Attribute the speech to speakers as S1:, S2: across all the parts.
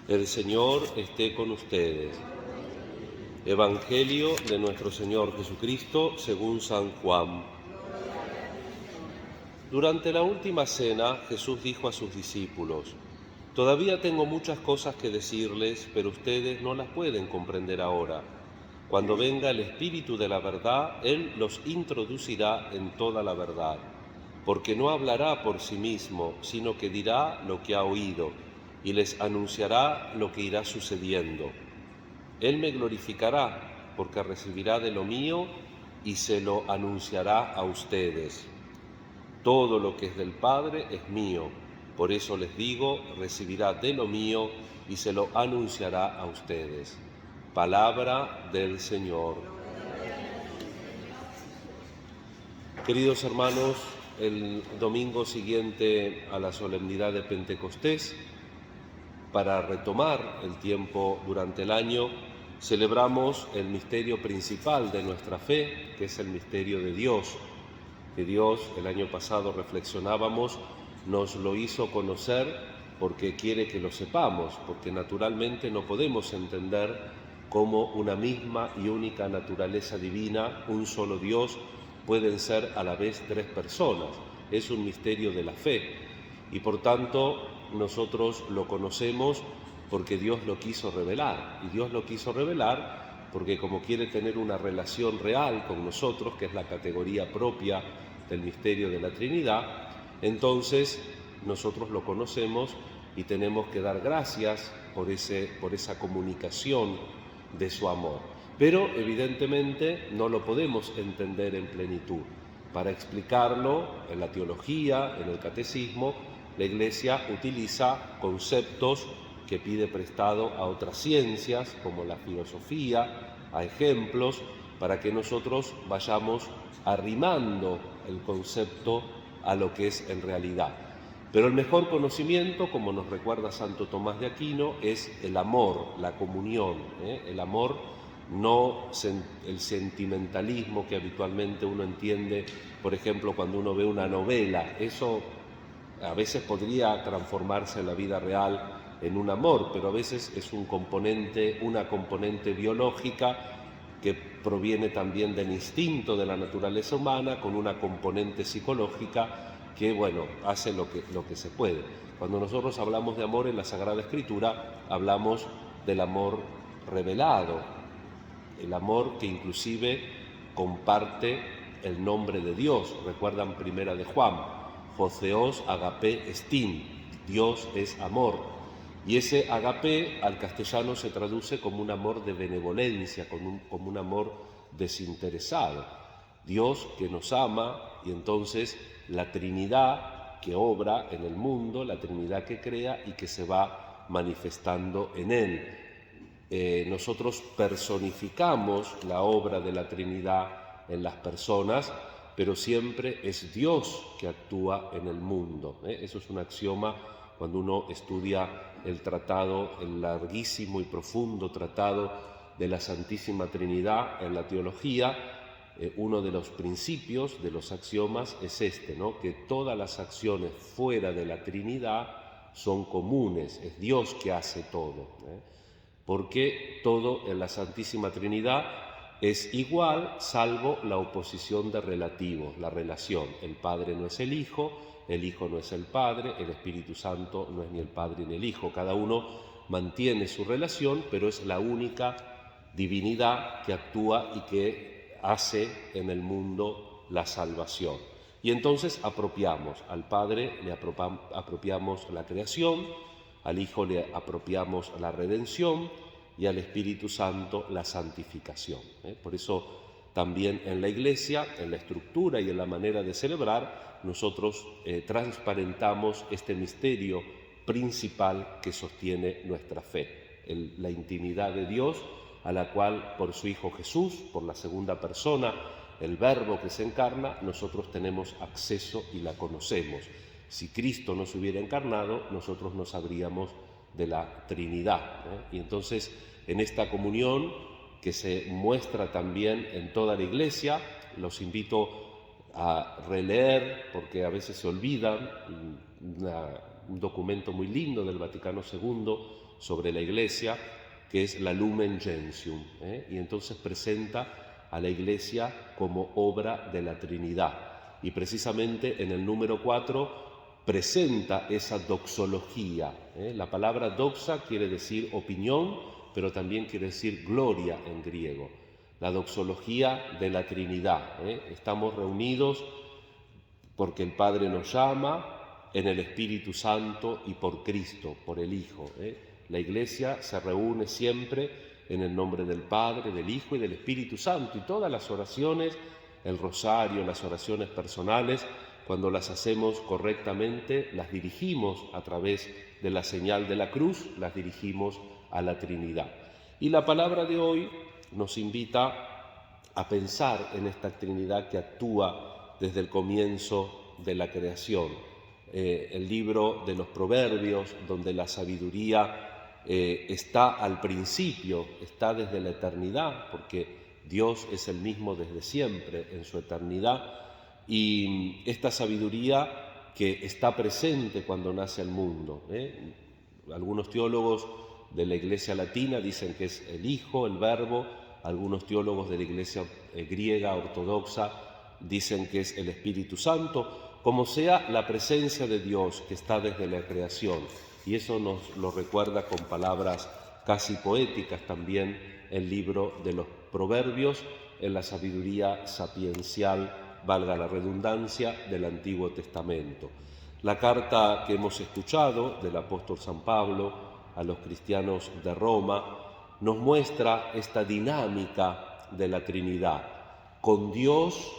S1: El Señor esté con ustedes. Evangelio de nuestro Señor Jesucristo según San Juan. Durante la última cena, Jesús dijo a sus discípulos: «Todavía tengo muchas cosas que decirles, pero ustedes no las pueden comprender ahora. Cuando venga el Espíritu de la verdad, Él los introducirá en toda la verdad, porque no hablará por sí mismo, sino que dirá lo que ha oído, y les anunciará lo que irá sucediendo. Él me glorificará, porque recibirá de lo mío y se lo anunciará a ustedes. Todo lo que es del Padre es mío, por eso les digo, recibirá de lo mío y se lo anunciará a ustedes». Palabra del Señor. Queridos hermanos, el domingo siguiente a la solemnidad de Pentecostés, para retomar el tiempo durante el año, celebramos el misterio principal de nuestra fe, que es el misterio de Dios, que Dios, el año pasado reflexionábamos, nos lo hizo conocer porque quiere que lo sepamos, porque naturalmente no podemos entender cómo una misma y única naturaleza divina, un solo Dios, pueden ser a la vez tres personas. Es un misterio de la fe y por tanto nosotros lo conocemos porque Dios lo quiso revelar. Y Dios lo quiso revelar porque como quiere tener una relación real con nosotros, que es la categoría propia del misterio de la Trinidad, entonces nosotros lo conocemos y tenemos que dar gracias por esa comunicación de su amor. Pero evidentemente no lo podemos entender en plenitud. Para explicarlo en la teología, en el catecismo, la Iglesia utiliza conceptos que pide prestado a otras ciencias, como la filosofía, a ejemplos, para que nosotros vayamos arrimando el concepto a lo que es en realidad. Pero el mejor conocimiento, como nos recuerda Santo Tomás de Aquino, es el amor, la comunión, el amor, no el sentimentalismo que habitualmente uno entiende, por ejemplo, cuando uno ve una novela. Eso a veces podría transformarse en la vida real en un amor, pero a veces es una componente biológica que proviene también del instinto de la naturaleza humana, con una componente psicológica que, hace lo que se puede. Cuando nosotros hablamos de amor en la Sagrada Escritura, hablamos del amor revelado, el amor que inclusive comparte el nombre de Dios. Recuerdan Primera de Juan: «Jotheos agape estin», Dios es amor. Y ese agape al castellano se traduce como un amor de benevolencia, como un amor desinteresado. Dios que nos ama, y entonces la Trinidad que obra en el mundo, la Trinidad que crea y que se va manifestando en él. Nosotros personificamos la obra de la Trinidad en las personas, pero siempre es Dios que actúa en el mundo. Eso es un axioma cuando uno estudia el larguísimo y profundo tratado de la Santísima Trinidad en la teología. Uno de los principios, de los axiomas, es que todas las acciones fuera de la Trinidad son comunes, es Dios que hace todo. Porque todo en la Santísima Trinidad es igual, salvo la oposición de relativos, la relación. El Padre no es el Hijo no es el Padre, el Espíritu Santo no es ni el Padre ni el Hijo. Cada uno mantiene su relación, pero es la única divinidad que actúa y que hace en el mundo la salvación. Y entonces apropiamos, al Padre le apropiamos la creación, al Hijo le apropiamos la redención y al Espíritu Santo la santificación. Por eso también en la Iglesia, en la estructura y en la manera de celebrar, nosotros transparentamos este misterio principal que sostiene nuestra fe, la intimidad de Dios, a la cual por su Hijo Jesús, por la segunda persona, el Verbo que se encarna, nosotros tenemos acceso y la conocemos. Si Cristo no se hubiera encarnado, nosotros no sabríamos de la Trinidad. Y entonces, en esta comunión que se muestra también en toda la Iglesia, los invito a releer, porque a veces se olvidan un documento muy lindo del Vaticano II sobre la Iglesia, que es la Lumen Gentium, y entonces presenta a la Iglesia como obra de la Trinidad. Y precisamente en el número 4 presenta esa doxología. La palabra doxa quiere decir opinión, pero también quiere decir gloria en griego. La doxología de la Trinidad. Estamos reunidos porque el Padre nos llama, en el Espíritu Santo y por Cristo, por el Hijo. La Iglesia se reúne siempre en el nombre del Padre, del Hijo y del Espíritu Santo, y todas las oraciones, el rosario, las oraciones personales, cuando las hacemos correctamente, las dirigimos a través de la señal de la cruz, las dirigimos a la Trinidad. Y la palabra de hoy nos invita a pensar en esta Trinidad que actúa desde el comienzo de la creación. El libro de los Proverbios, donde la sabiduría está al principio, está desde la eternidad, porque Dios es el mismo desde siempre en su eternidad, y esta sabiduría que está presente cuando nace el mundo. Algunos teólogos de la Iglesia latina dicen que es el Hijo, el Verbo. Algunos teólogos de la Iglesia griega ortodoxa dicen que es el Espíritu Santo. Como sea, la presencia de Dios que está desde la creación. Y eso nos lo recuerda con palabras casi poéticas también el libro de los Proverbios, en la sabiduría sapiencial, valga la redundancia, del Antiguo Testamento. La carta que hemos escuchado del apóstol San Pablo a los cristianos de Roma nos muestra esta dinámica de la Trinidad, con Dios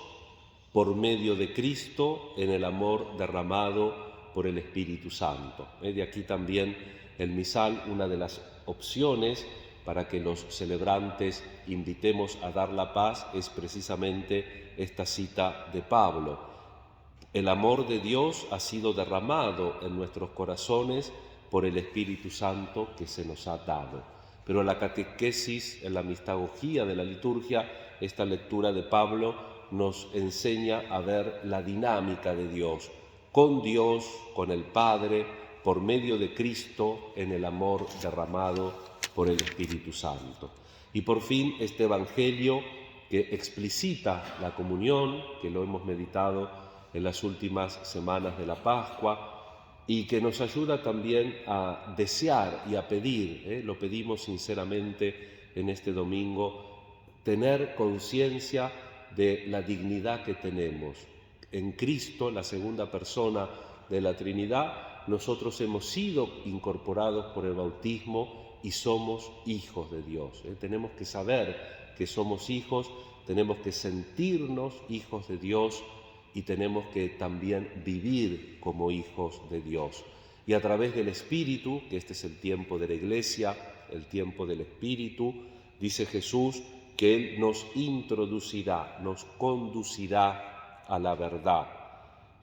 S1: por medio de Cristo en el amor derramado por el Espíritu Santo. De aquí también el misal, una de las opciones para que los celebrantes invitemos a dar la paz, es precisamente esta cita de Pablo. El amor de Dios ha sido derramado en nuestros corazones por el Espíritu Santo que se nos ha dado. Pero la catequesis, en la mistagogía de la liturgia, esta lectura de Pablo nos enseña a ver la dinámica de Dios, con el Padre, por medio de Cristo, en el amor derramado por el Espíritu Santo. Y por fin este Evangelio que explicita la comunión, que lo hemos meditado en las últimas semanas de la Pascua, y que nos ayuda también a desear y a pedir, lo pedimos sinceramente en este domingo, tener conciencia de la dignidad que tenemos. En Cristo, la segunda persona de la Trinidad, nosotros hemos sido incorporados por el bautismo y somos hijos de Dios. Tenemos que saber que somos hijos, tenemos que sentirnos hijos de Dios y tenemos que también vivir como hijos de Dios. Y a través del Espíritu, que este es el tiempo de la Iglesia, el tiempo del Espíritu, dice Jesús que Él nos introducirá, nos conducirá a la verdad.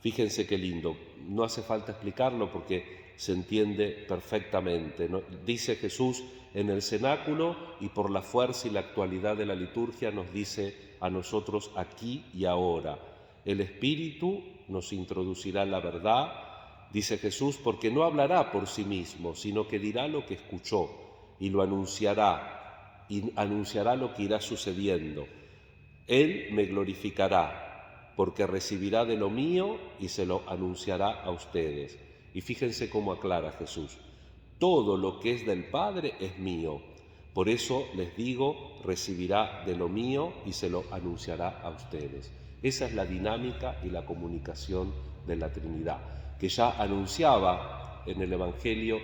S1: Fíjense qué lindo, no hace falta explicarlo porque se entiende perfectamente, ¿no? Dice Jesús en el cenáculo y por la fuerza y la actualidad de la liturgia nos dice a nosotros aquí y ahora. El Espíritu nos introducirá en la verdad, dice Jesús, porque no hablará por sí mismo, sino que dirá lo que escuchó y lo anunciará, y anunciará lo que irá sucediendo. Él me glorificará, porque recibirá de lo mío y se lo anunciará a ustedes. Y fíjense cómo aclara Jesús, todo lo que es del Padre es mío, por eso les digo, recibirá de lo mío y se lo anunciará a ustedes. Esa es la dinámica y la comunicación de la Trinidad, que ya anunciaba en el Evangelio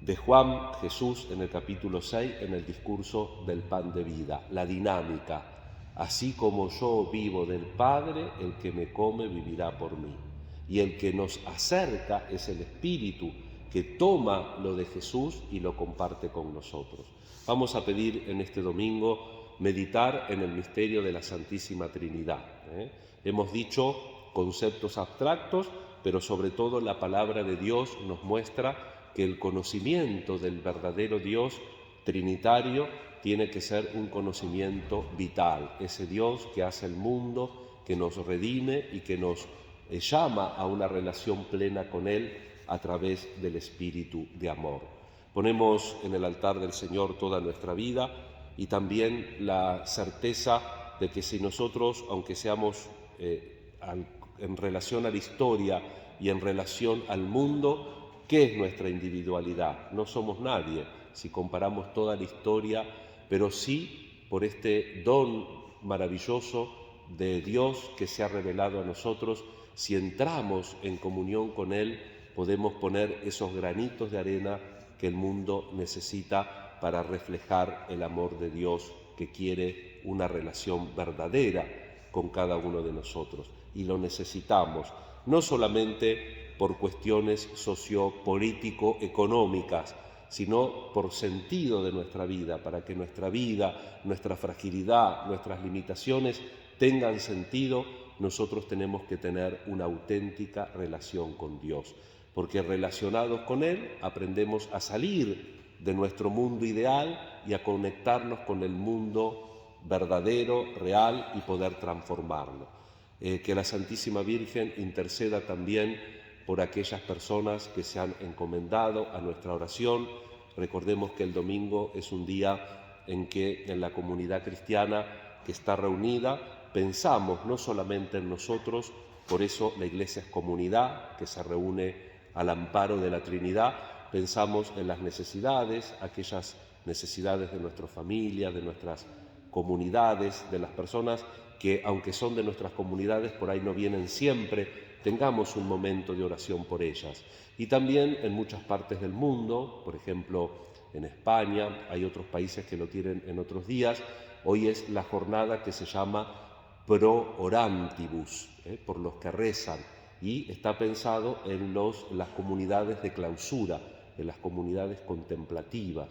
S1: de Juan Jesús en el capítulo 6, en el discurso del pan de vida, la dinámica. Así como yo vivo del Padre, el que me come vivirá por mí. Y el que nos acerca es el Espíritu, que toma lo de Jesús y lo comparte con nosotros. Vamos a pedir en este domingo meditar en el misterio de la Santísima Trinidad. Hemos dicho conceptos abstractos, pero sobre todo la palabra de Dios nos muestra que el conocimiento del verdadero Dios trinitario tiene que ser un conocimiento vital, ese Dios que hace el mundo, que nos redime y que nos llama a una relación plena con Él a través del espíritu de amor. Ponemos en el altar del Señor toda nuestra vida y también la certeza de que si nosotros, aunque seamos en relación a la historia y en relación al mundo, ¿qué es nuestra individualidad? No somos nadie si comparamos toda la historia, pero sí por este don maravilloso de Dios que se ha revelado a nosotros. Si entramos en comunión con Él, podemos poner esos granitos de arena que el mundo necesita para reflejar el amor de Dios, que quiere una relación verdadera con cada uno de nosotros. Y lo necesitamos, no solamente por cuestiones sociopolítico-económicas, sino por sentido de nuestra vida, para que nuestra vida, nuestra fragilidad, nuestras limitaciones tengan sentido. Nosotros tenemos que tener una auténtica relación con Dios, porque relacionados con Él aprendemos a salir de nuestro mundo ideal y a conectarnos con el mundo verdadero, real, y poder transformarlo. Que la Santísima Virgen interceda también por aquellas personas que se han encomendado a nuestra oración. Recordemos que el domingo es un día en que en la comunidad cristiana que está reunida pensamos no solamente en nosotros, por eso la Iglesia es comunidad que se reúne al amparo de la Trinidad. Pensamos en las necesidades, aquellas necesidades de nuestras familias, de nuestras comunidades, de las personas que, aunque son de nuestras comunidades, por ahí no vienen siempre. Tengamos un momento de oración por ellas. Y también en muchas partes del mundo, por ejemplo en España, hay otros países que lo tienen en otros días. Hoy es la jornada que se llama Pro Orantibus, por los que rezan, y está pensado en las comunidades de clausura, en las comunidades contemplativas.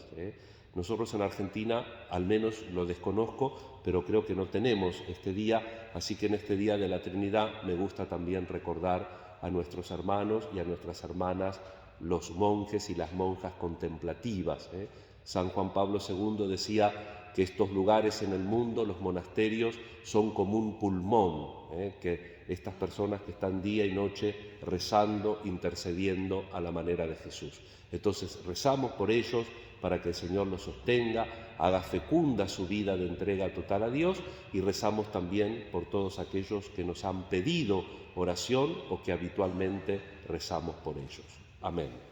S1: Nosotros en Argentina, al menos lo desconozco, pero creo que no tenemos este día, así que en este Día de la Trinidad me gusta también recordar a nuestros hermanos y a nuestras hermanas, los monjes y las monjas contemplativas. San Juan Pablo II decía que estos lugares en el mundo, los monasterios, son como un pulmón, que estas personas que están día y noche rezando, intercediendo a la manera de Jesús. Entonces rezamos por ellos para que el Señor los sostenga, haga fecunda su vida de entrega total a Dios, y rezamos también por todos aquellos que nos han pedido oración o que habitualmente rezamos por ellos. Amén.